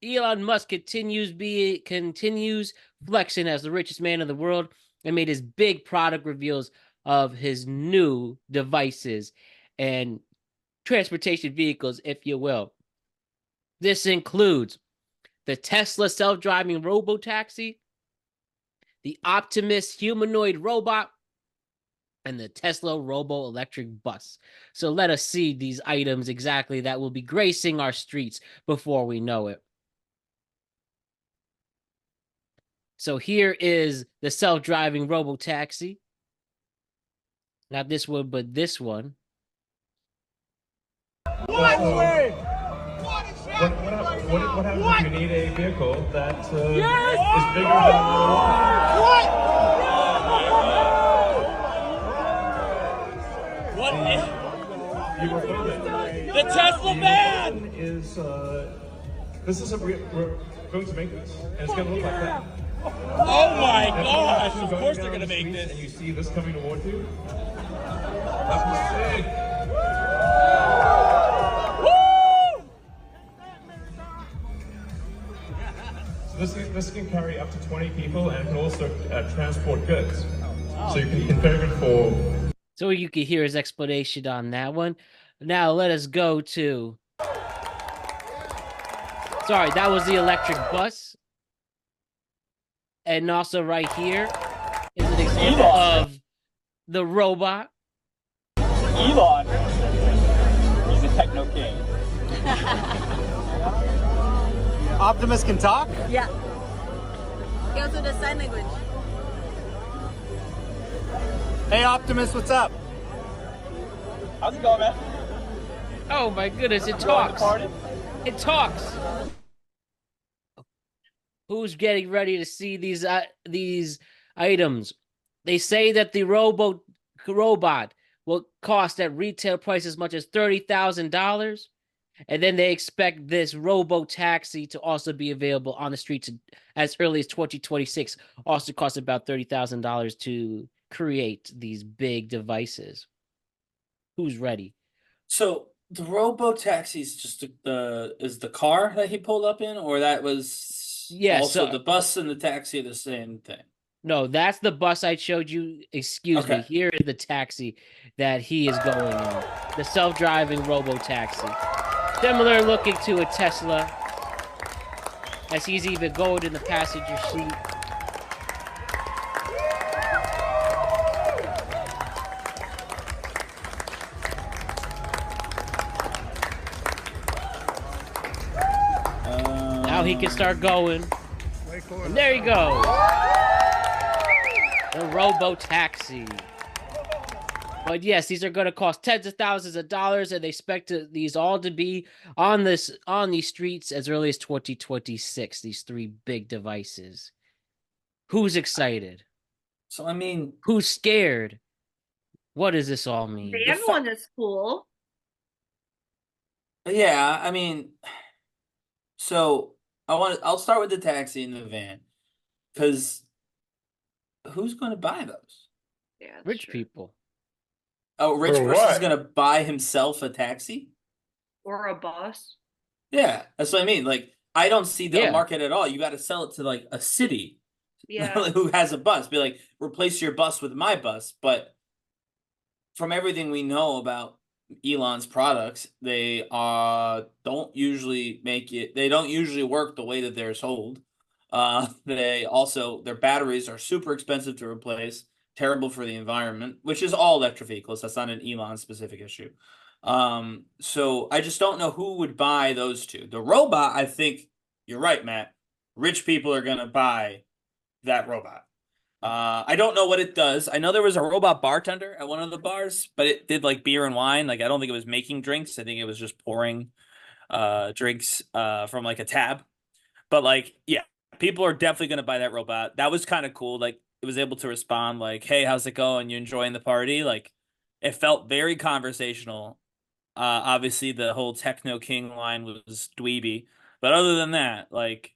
Elon Musk continues flexing as the richest man in the world and made his big product reveals of his new devices and transportation vehicles, if you will. This includes the Tesla self-driving robotaxi, the Optimus humanoid robot, and the Tesla robo-electric bus. So let us see these items exactly that will be gracing our streets before we know it. So here is the self-driving robo-taxi. Not this one, but this one. What happens if you need a vehicle that is bigger than the What is the Tesla van? We're going to make this, and it's going to look like that. Oh my gosh! Of course they're going to make this. And you see this coming toward you. That's sick. This can carry up to 20 people and can also transport goods. So you can very good for. So you can hear his explanation on that one. Now let us go to. Sorry, that was the electric bus. And also right here is an example of the robot. Elon. He's a techno king. Optimus can talk? Yeah. He also does sign language. Hey Optimus, what's up? How's it going, man? Oh my goodness, it talks. It talks. Who's getting ready to see these items? They say that the robot will cost at retail price as much as $30,000. And then they expect this robo-taxi to also be available on the streets as early as 2026. Also costs about $30,000 to create these big devices. Who's ready? So the robo-taxi is just the car that he pulled up in, or that was also the bus and the taxi are the same thing? No, that's the bus I showed you. Excuse me. Here is the taxi that he is going in. The self-driving robo-taxi. Similar looking to a Tesla, as he's even going in the passenger seat. Now he can start going. And there you go. The robo-taxi. But yes, these are going to cost tens of thousands of dollars, and they expect these all to be on these streets as early as 2026. These three big devices. Who's excited? So I mean, who's scared? What does this all mean? The van one is cool. Yeah, I mean, so I'll start with the taxi and the van, because who's going to buy those? Yeah, rich people. Oh, rich person's going to buy himself a taxi? Or a bus? Yeah, that's what I mean. Like, I don't see the market at all. You got to sell it to, like, a city who has a bus. Be like, replace your bus with my bus. But from everything we know about Elon's products, they don't usually work the way that they're sold. Their batteries are super expensive to replace. Terrible for the environment, which is all electric vehicles. That's not an Elon specific issue. So I just don't know who would buy those two. The robot, I think you're right, Matt. Rich people are going to buy that robot. I don't know what it does. I know there was a robot bartender at one of the bars, but it did like beer and wine. Like, I don't think it was making drinks. I think it was just pouring drinks from like a tab. But like, yeah, people are definitely going to buy that robot. That was kind of cool. Like, it was able to respond like, hey, how's it going? You enjoying the party? Like, it felt very conversational. Obviously the whole Techno King line was dweeby, but other than that, like,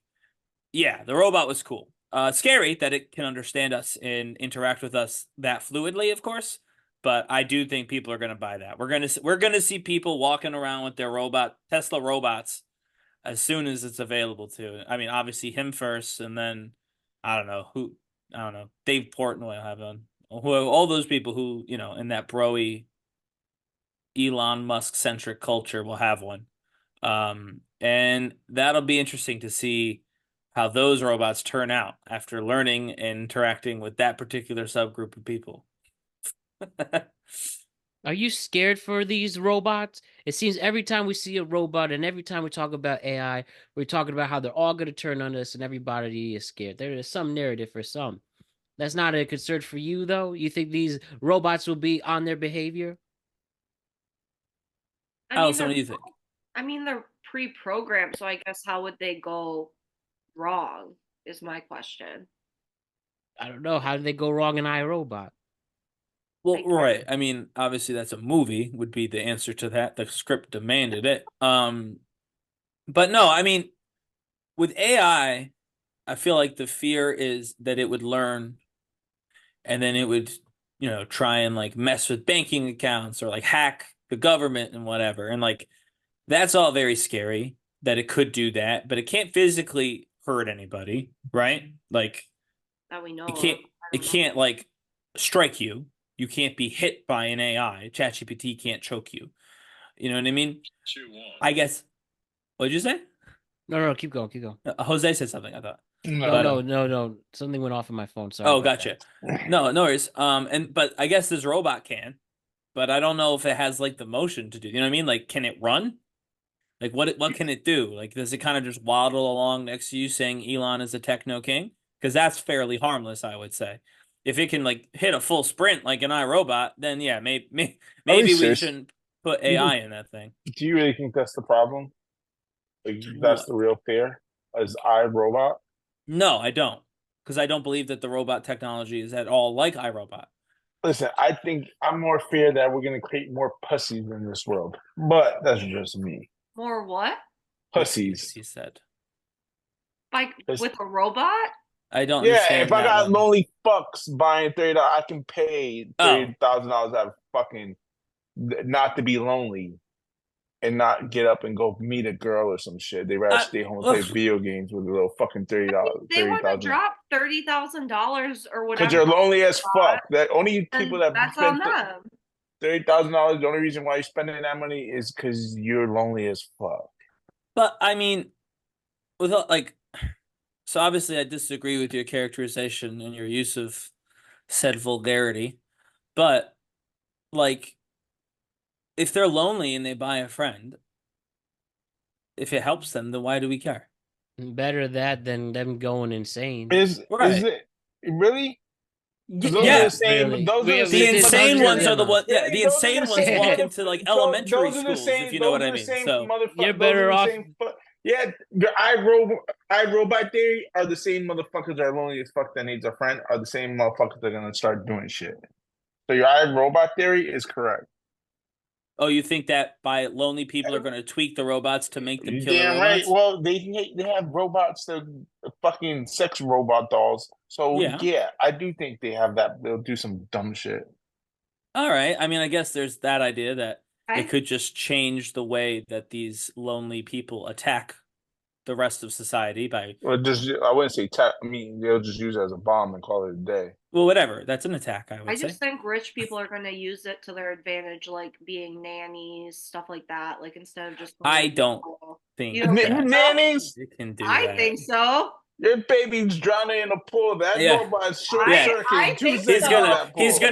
yeah, the robot was cool. Scary that it can understand us and interact with us that fluidly, of course, but I do think people are going to buy that. We're going to see people walking around with their Tesla robots as soon as it's available to. I mean, obviously him first, and then I don't know who. I don't know. Dave Portnoy will have one. All those people who in that broy Elon Musk centric culture will have one. And that'll be interesting to see how those robots turn out after learning and interacting with that particular subgroup of people. Are you scared for these robots? It seems every time we see a robot and every time we talk about AI, we're talking about how they're all going to turn on us and everybody is scared. There is some narrative for some. That's not a concern for you, though? You think these robots will be on their behavior? I mean, Alice, what do you think? they're pre-programmed, so I guess how would they go wrong is my question. I don't know. How did they go wrong in iRobot? Well, right. I mean, obviously that's a movie would be the answer to that. The script demanded it. But no, I mean, with AI, I feel like the fear is that it would learn and then it would, try and like mess with banking accounts or like hack the government and whatever. And like that's all very scary that it could do that, but it can't physically hurt anybody, right? Like That we know it of. can't I it don't know. can't like strike you. You can't be hit by an AI. ChatGPT can't choke you. You know what I mean? I guess. What did you say? No, keep going, keep going. Jose said something, I thought. No. Something went off on my phone. Sorry. Oh, about gotcha. that. No worries. But I guess this robot can, but I don't know if it has like the motion to do. You know what I mean? Like, can it run? Like, what can it do? Like, does it kind of just waddle along next to you saying Elon is a techno king? Because that's fairly harmless, I would say. If it can like hit a full sprint like an iRobot, then yeah, maybe we serious? shouldn't put AI in that thing. Do you really think that's the problem? Like that's What? the real fear? Is iRobot? No, I don't, because I don't believe that the robot technology is at all like iRobot. Listen, I think I'm more fear that we're gonna create more pussies in this world. But that's just me. More what? Pussies. He said. Like That's- with a robot? I don't Yeah, understand if I that got one. lonely fucks buying $30, I can pay Oh. $30,000 out of fucking not to be lonely and not get up and go meet a girl or some shit. They rather stay home and play video games with a little fucking $30. They want to 30,000. drop $30,000 or whatever. Because you're lonely as fuck. That only then people that that's on spend them. $30,000. The only reason why you're spending that money is because you're lonely as fuck. But I mean, without like, so obviously I disagree with your characterization and your use of said vulgarity. But like, if they're lonely and they buy a friend, if it helps them, then why do we care? Better that than them going insane. Is Right. it really? 'Cause Yeah. are the same. Really. Those are The the The same. insane those are ones the are the ones. Yeah, the those are insane the ones same walk mother- into like elementary those are the schools, same, if you know what those I are the mean. same So You're those better are the off- same yeah, the iRobot theory are the same motherfuckers that are lonely as fuck that needs a friend are the same motherfuckers that are gonna start doing shit. So your iRobot theory is correct. oh, you think that by lonely people are going to tweak the robots to make them You're killer damn robots? right. Well, they have robots that fucking sex robot dolls. So Yeah. I do think they have that. They'll do some dumb shit. All right. I mean, I guess there's that idea that I- it could just change the way that these lonely people attack the rest of society by, Or just I wouldn't say tech. I mean, they'll just use it as a bomb and call it a day. well, whatever. That's an attack, I I would say. just think rich people are going to use it to their advantage, like being nannies, stuff like that. Like instead of just. I don't think You don't think so? Nannies, it can do I that. think so. your baby's drowning in a pool. That Yeah. robot's short I circuit. think He's so. gonna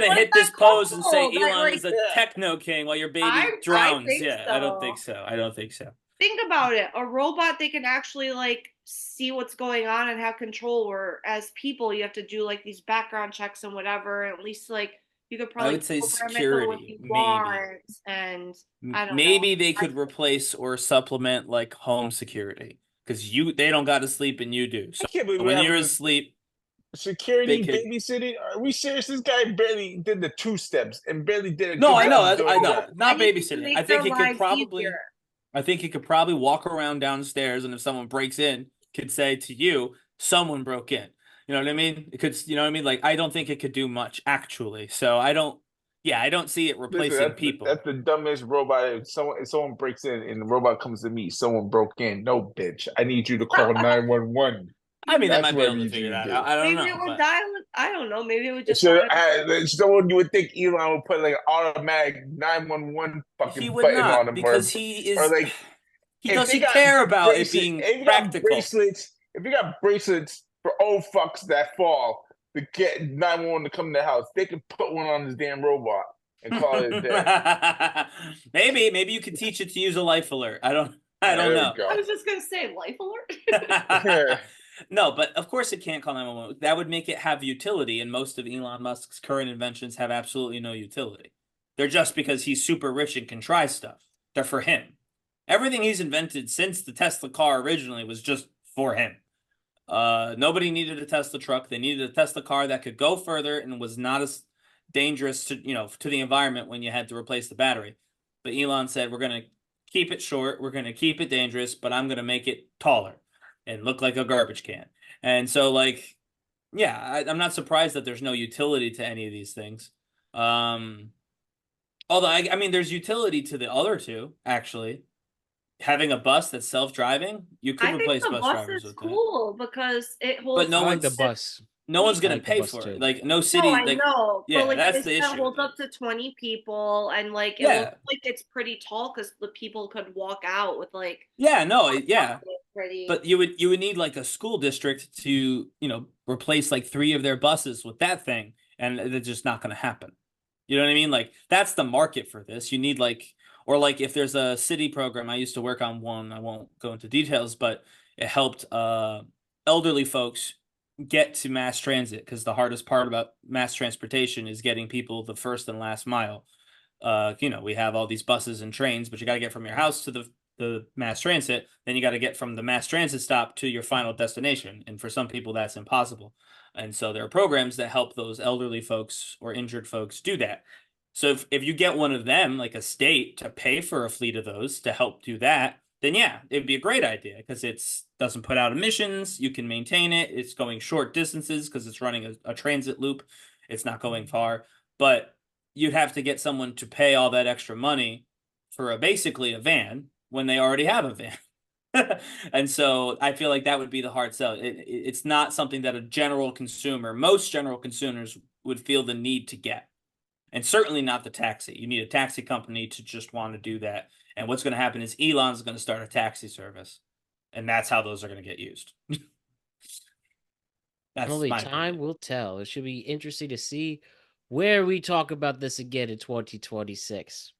What hit is this that pose and called? say That, Elon like- is a Yeah. techno king while your baby I drowns. think Yeah, I don't so. think so. I don't think so. Think about it. A robot, they can actually like see what's going on and have control. Where as people, you have to do like these background checks and whatever. And at least like you could probably would say program it the way security, you maybe. want. And I don't Maybe know. they could replace or supplement like home security because they don't got to sleep and you do. So I can't believe we when have you're a asleep, security they could- babysitting. Are we serious? This guy barely did the 2 steps and barely did a no, good I know, job doing I know, that. not I need to babysitting. make I think their it could lives probably. easier. I think he could probably walk around downstairs, and if someone breaks in, could say to you, "Someone broke in." You know what I mean? It could, you know what I mean? Like, I don't think it could do much actually. So I don't. Yeah, I don't see it Listen, replacing people. that's the dumbest robot. If someone breaks in and the robot comes to me, someone broke in. No, bitch. I need you to call 911. I mean, they That's might be what I able to need figure you to that do. out. I don't Maybe it know, would but dial. I don't know. Maybe it would just So automatically. someone you would think Elon would put like an automatic 911 he fucking would button on not him, because he or is like he if they doesn't got care about it being if you got practical. bracelets, if you got bracelets for old fucks that fall to get 911 to come to the house, they can put one on this damn robot and call it a day. Maybe you could teach it to use a life alert. I don't There we know. I go. was just gonna say life alert. No, but of course it can't call 911. That would make it have utility, and most of Elon Musk's current inventions have absolutely no utility. They're just because he's super rich and can try stuff. They're for him. Everything he's invented since the Tesla car originally was just for him. Nobody needed a Tesla truck. They needed a Tesla car that could go further and was not as dangerous to the environment when you had to replace the battery. But Elon said, we're going to keep it short. We're going to keep it dangerous, but I'm going to make it taller and look like a garbage can. And so, like, yeah, I'm not surprised that there's no utility to any of these things. Although, I mean, there's utility to the other two, actually. Having a bus that's self-driving, you could I think replace the bus bus drivers is with that. cool because it But holds. no I like the one's bus. no one's I gonna like the pay bus for it. too. Like no No, city, I like know, but yeah, like that's this the that issue holds with it. up to 20 people, and like it Yeah, looks like it's pretty tall because the people could walk out with like yeah, no, yeah. pretty. But you would need like a school district to replace like 3 of their buses with that thing, and it's just not gonna happen. You know what I mean? Like that's the market for this. You need like or like if there's a city program, I used to work on one. I won't go into details, but it helped elderly folks get to mass transit because the hardest part about mass transportation is getting people the first and last mile. We have all these buses and trains, but you got to get from your house to the mass transit. Then you got to get from the mass transit stop to your final destination. And for some people, that's impossible. And so there are programs that help those elderly folks or injured folks do that. So if you get one of them, like a state, to pay for a fleet of those to help do that, then yeah, it'd be a great idea because it's doesn't put out emissions. You can maintain it. It's going short distances because it's running a transit loop. It's not going far, but you'd have to get someone to pay all that extra money for basically a van when they already have a van. And so I feel like that would be the hard sell. It's not something that most general consumers would feel the need to get. And certainly not the taxi. You need a taxi company to just want to do that. And what's going to happen is Elon's going to start a taxi service. And that's how those are going to get used. That's Only my time opinion. will tell. It should be interesting to see where we talk about this again in 2026.